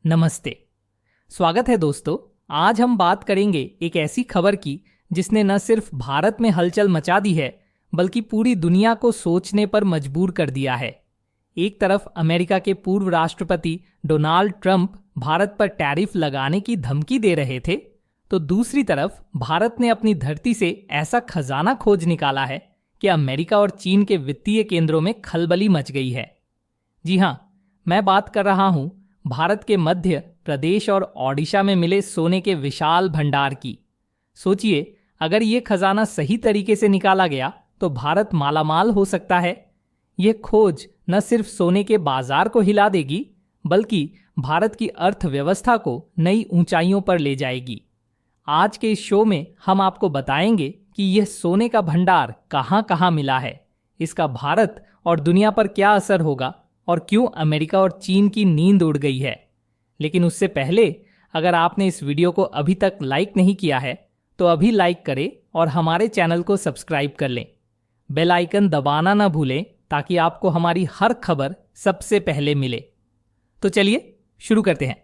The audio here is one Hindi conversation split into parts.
नमस्ते। स्वागत है दोस्तों। आज हम बात करेंगे एक ऐसी खबर की जिसने न सिर्फ भारत में हलचल मचा दी है बल्कि पूरी दुनिया को सोचने पर मजबूर कर दिया है। एक तरफ अमेरिका के पूर्व राष्ट्रपति डोनाल्ड ट्रंप भारत पर टैरिफ लगाने की धमकी दे रहे थे, तो दूसरी तरफ भारत ने अपनी धरती से ऐसा खजाना खोज निकाला है कि अमेरिका और चीन के वित्तीय केंद्रों में खलबली मच गई है। जी हाँ, मैं बात कर रहा हूं भारत के मध्य प्रदेश और ओडिशा में मिले सोने के विशाल भंडार की। सोचिए, अगर ये खजाना सही तरीके से निकाला गया तो भारत मालामाल हो सकता है। यह खोज न सिर्फ सोने के बाजार को हिला देगी बल्कि भारत की अर्थव्यवस्था को नई ऊंचाइयों पर ले जाएगी। आज के इस शो में हम आपको बताएंगे कि यह सोने का भंडार कहां-कहां मिला है, इसका भारत और दुनिया पर क्या असर होगा और क्यों अमेरिका और चीन की नींद उड़ गई है। लेकिन उससे पहले अगर आपने इस वीडियो को अभी तक लाइक नहीं किया है तो अभी लाइक करें और हमारे चैनल को सब्सक्राइब कर लें। बेल आइकन दबाना ना भूलें ताकि आपको हमारी हर खबर सबसे पहले मिले। तो चलिए शुरू करते हैं।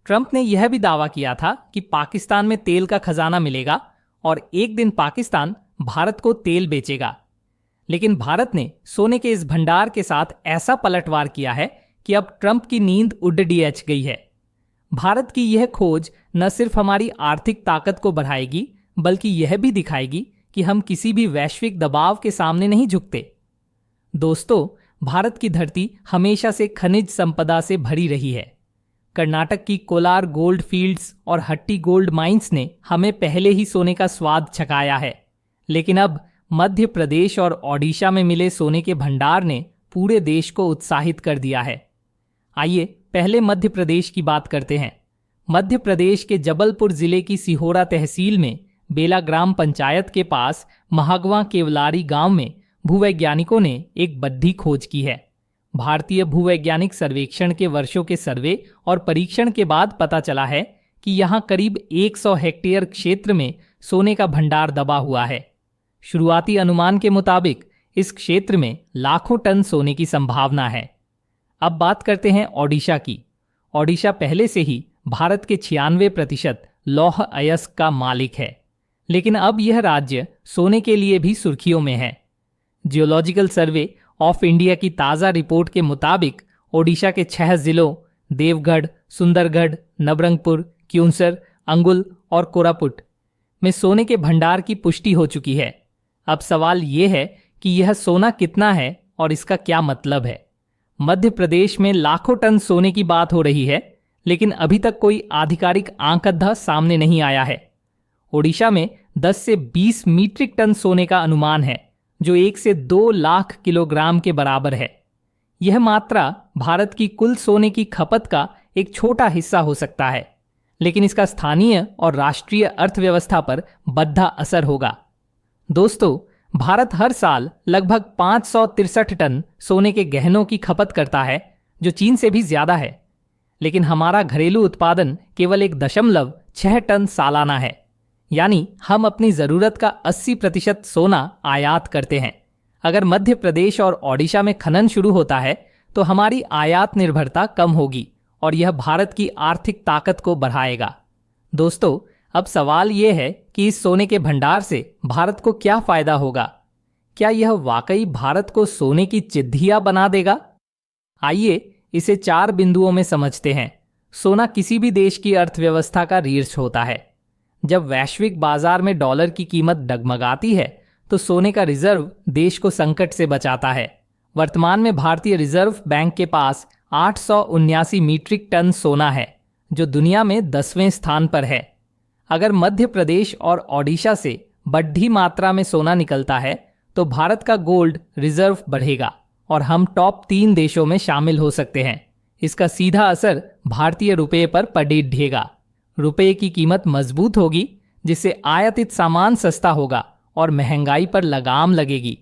ट्रंप ने यह भी दावा किया था कि पाकिस्तान में तेल का खजाना मिलेगा और एक दिन पाकिस्तान भारत को तेल बेचेगा। लेकिन भारत ने सोने के इस भंडार के साथ ऐसा पलटवार किया है कि अब ट्रंप की नींद उड़ गई है। भारत की यह खोज न सिर्फ हमारी आर्थिक ताकत को बढ़ाएगी बल्कि यह भी दिखाएगी कि हम किसी भी वैश्विक दबाव के सामने नहीं झुकते। दोस्तों, भारत की धरती हमेशा से खनिज संपदा से भरी रही है। कर्नाटक की कोलार गोल्ड फील्ड्स और हट्टी गोल्ड माइंस ने हमें पहले ही सोने का स्वाद चखाया है, लेकिन अब मध्य प्रदेश और ओडिशा में मिले सोने के भंडार ने पूरे देश को उत्साहित कर दिया है। आइए पहले मध्य प्रदेश की बात करते हैं। मध्य प्रदेश के जबलपुर जिले की सिहोरा तहसील में बेला ग्राम पंचायत के पास महागवा केवलारी गांव में भूवैज्ञानिकों ने एक बड्ढी खोज की है। भारतीय भूवैज्ञानिक सर्वेक्षण के वर्षों के सर्वे और परीक्षण के बाद पता चला है कि यहां करीब 100 हेक्टेयर क्षेत्र में सोने का भंडार दबा हुआ है। शुरुआती अनुमान के मुताबिक इस क्षेत्र में लाखों टन सोने की संभावना है। अब बात करते हैं ओडिशा की। ओडिशा पहले से ही भारत के 96% लौह अयस्क का मालिक है, लेकिन अब यह राज्य सोने के लिए भी सुर्खियों में है। जियोलॉजिकल सर्वे ऑफ इंडिया की ताज़ा रिपोर्ट के मुताबिक ओडिशा के 6 जिलों देवगढ़, सुंदरगढ़, नबरंगपुर, क्यूंसर, अंगुल और कोरापुट में सोने के भंडार की पुष्टि हो चुकी है। अब सवाल यह है कि यह सोना कितना है और इसका क्या मतलब है। मध्य प्रदेश में लाखों टन सोने की बात हो रही है, लेकिन अभी तक कोई आधिकारिक आंकड़ा सामने नहीं आया है। ओडिशा में 10 से 20 मीट्रिक टन सोने का अनुमान है, जो 1 से 2 लाख किलोग्राम के बराबर है। यह मात्रा भारत की कुल सोने की खपत का एक छोटा हिस्सा हो सकता है, लेकिन इसका स्थानीय और राष्ट्रीय अर्थव्यवस्था पर बड़ा असर होगा। दोस्तों, भारत हर साल लगभग 563 टन सोने के गहनों की खपत करता है, जो चीन से भी ज्यादा है, लेकिन हमारा घरेलू उत्पादन केवल 1.6 टन सालाना है। यानी हम अपनी जरूरत का 80% सोना आयात करते हैं। अगर मध्य प्रदेश और ओडिशा में खनन शुरू होता है तो हमारी आयात निर्भरता कम होगी और यह भारत की आर्थिक ताकत को बढ़ाएगा। दोस्तों, अब सवाल यह है कि इस सोने के भंडार से भारत को क्या फायदा होगा। क्या यह वाकई भारत को सोने की चिद्धिया बना देगा? आइए इसे 4 बिंदुओं में समझते हैं। सोना किसी भी देश की अर्थव्यवस्था का रीढ़ होता है। जब वैश्विक बाजार में डॉलर की कीमत डगमगाती है तो सोने का रिजर्व देश को संकट से बचाता है। वर्तमान में भारतीय रिजर्व बैंक के पास 879 मीट्रिक टन सोना है, जो दुनिया में 10वें स्थान पर है। अगर मध्य प्रदेश और ओडिशा से बड़ी मात्रा में सोना निकलता है तो भारत का गोल्ड रिजर्व बढ़ेगा और हम टॉप 3 देशों में शामिल हो सकते हैं। इसका सीधा असर भारतीय रुपये पर पड़ेगा। रुपये की कीमत मजबूत होगी, जिससे आयातित सामान सस्ता होगा और महंगाई पर लगाम लगेगी।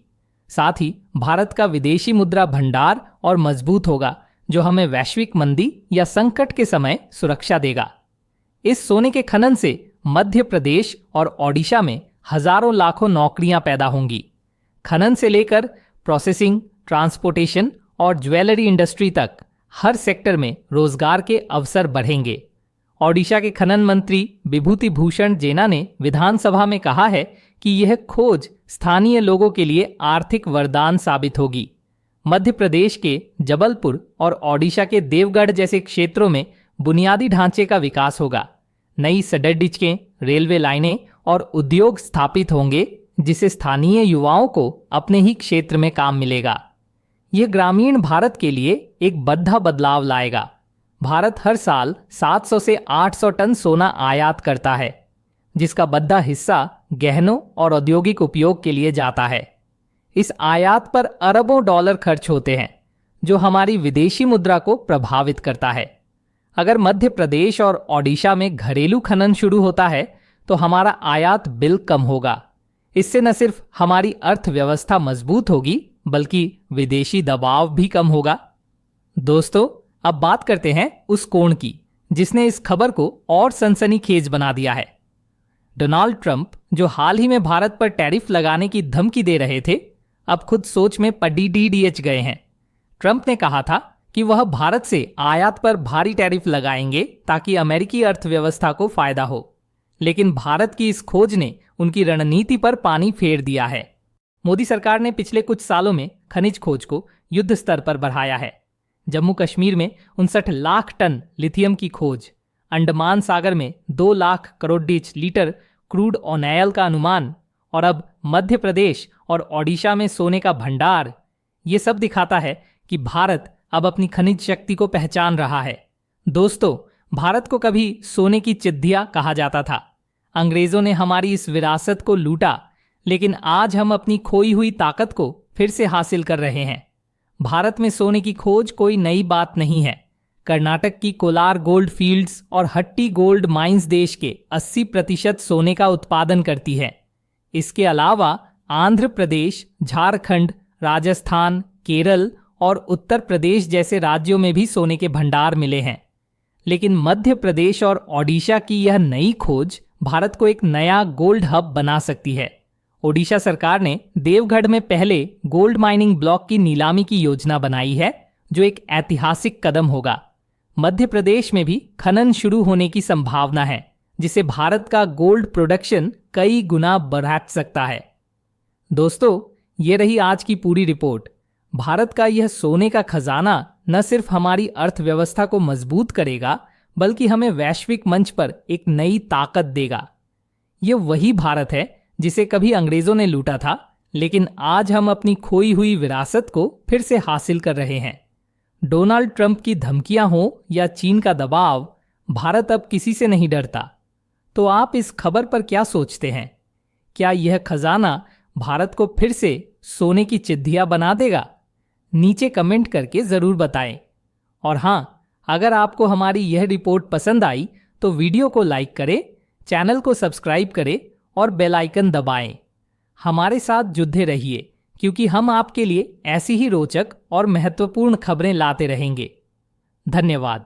साथ ही भारत का विदेशी मुद्रा भंडार और मजबूत होगा, जो हमें वैश्विक मंदी या संकट के समय सुरक्षा देगा। इस सोने के खनन से मध्य प्रदेश और ओडिशा में हजारों लाखों नौकरियां पैदा होंगी। खनन से लेकर प्रोसेसिंग, ट्रांसपोर्टेशन और ज्वेलरी इंडस्ट्री तक हर सेक्टर में रोजगार के अवसर बढ़ेंगे। ओडिशा के खनन मंत्री विभूति भूषण जेना ने विधानसभा में कहा है कि यह खोज स्थानीय लोगों के लिए आर्थिक वरदान साबित होगी। मध्य प्रदेश के जबलपुर और ओडिशा के देवगढ़ जैसे क्षेत्रों में बुनियादी ढांचे का विकास होगा। नई सड़क डिचकें, रेलवे लाइनें और उद्योग स्थापित होंगे, जिससे स्थानीय युवाओं को अपने ही क्षेत्र में काम मिलेगा। यह ग्रामीण भारत के लिए एक बड़ा बदलाव लाएगा। भारत हर साल 700 से 800 टन सोना आयात करता है, जिसका बड़ा हिस्सा गहनों और औद्योगिक उपयोग के लिए जाता है। इस आयात पर अरबों डॉलर खर्च होते हैं, जो हमारी विदेशी मुद्रा को प्रभावित करता है। अगर मध्य प्रदेश और ओडिशा में घरेलू खनन शुरू होता है तो हमारा आयात बिल कम होगा। इससे न सिर्फ हमारी अर्थव्यवस्था मजबूत होगी, बल्कि विदेशी दबाव भी कम होगा। दोस्तों, अब बात करते हैं उस कोण की जिसने इस खबर को और सनसनीखेज बना दिया है। डोनाल्ड ट्रंप, जो हाल ही में भारत पर टैरिफ लगाने की धमकी दे रहे थे, अब खुद सोच में पडीडीएच गए हैं। ट्रंप ने कहा था कि वह भारत से आयात पर भारी टैरिफ लगाएंगे ताकि अमेरिकी अर्थव्यवस्था को फायदा हो, लेकिन भारत की इस खोज ने उनकी रणनीति पर पानी फेर दिया है। मोदी सरकार ने पिछले कुछ सालों में खनिज खोज को युद्ध स्तर पर बढ़ाया है। जम्मू कश्मीर में 59 लाख टन लिथियम की खोज, अंडमान सागर में 2 lakh crore litre crude oil का अनुमान, और अब मध्य प्रदेश और ओडिशा में सोने का भंडार। ये सब दिखाता है कि भारत अब अपनी खनिज शक्ति को पहचान रहा है। दोस्तों, भारत को कभी सोने की चिद्धिया कहा जाता था। अंग्रेजों ने हमारी इस विरासत को लूटा, लेकिन आज हम अपनी खोई हुई ताकत को फिर से हासिल कर रहे हैं। भारत में सोने की खोज कोई नई बात नहीं है। कर्नाटक की कोलार गोल्ड फील्ड्स और हट्टी गोल्ड माइंस देश के 80% सोने का उत्पादन करती है। इसके अलावा आंध्र प्रदेश, झारखंड, राजस्थान, केरल और उत्तर प्रदेश जैसे राज्यों में भी सोने के भंडार मिले हैं। लेकिन मध्य प्रदेश और ओडिशा की यह नई खोज भारत को एक नया गोल्ड हब बना सकती है। ओडिशा सरकार ने देवगढ़ में पहले गोल्ड माइनिंग ब्लॉक की नीलामी की योजना बनाई है, जो एक ऐतिहासिक कदम होगा। मध्य प्रदेश में भी खनन शुरू होने की संभावना है, जिसे भारत का गोल्ड प्रोडक्शन कई गुना बढ़ा सकता है। दोस्तों, ये रही आज की पूरी रिपोर्ट। भारत का यह सोने का खजाना न सिर्फ हमारी अर्थव्यवस्था को मजबूत करेगा, बल्कि हमें वैश्विक मंच पर एक नई ताकत देगा। यह वही भारत है जिसे कभी अंग्रेजों ने लूटा था, लेकिन आज हम अपनी खोई हुई विरासत को फिर से हासिल कर रहे हैं। डोनाल्ड ट्रंप की धमकियां हो या चीन का दबाव, भारत अब किसी से नहीं डरता। तो आप इस खबर पर क्या सोचते हैं? क्या यह खजाना भारत को फिर से सोने की चिद्धिया बना देगा? नीचे कमेंट करके जरूर बताएं। और हाँ, अगर आपको हमारी यह रिपोर्ट पसंद आई तो वीडियो को लाइक करें, चैनल को सब्सक्राइब करें और बेल आइकन दबाएं। हमारे साथ जुड़े रहिए, क्योंकि हम आपके लिए ऐसी ही रोचक और महत्वपूर्ण खबरें लाते रहेंगे। धन्यवाद।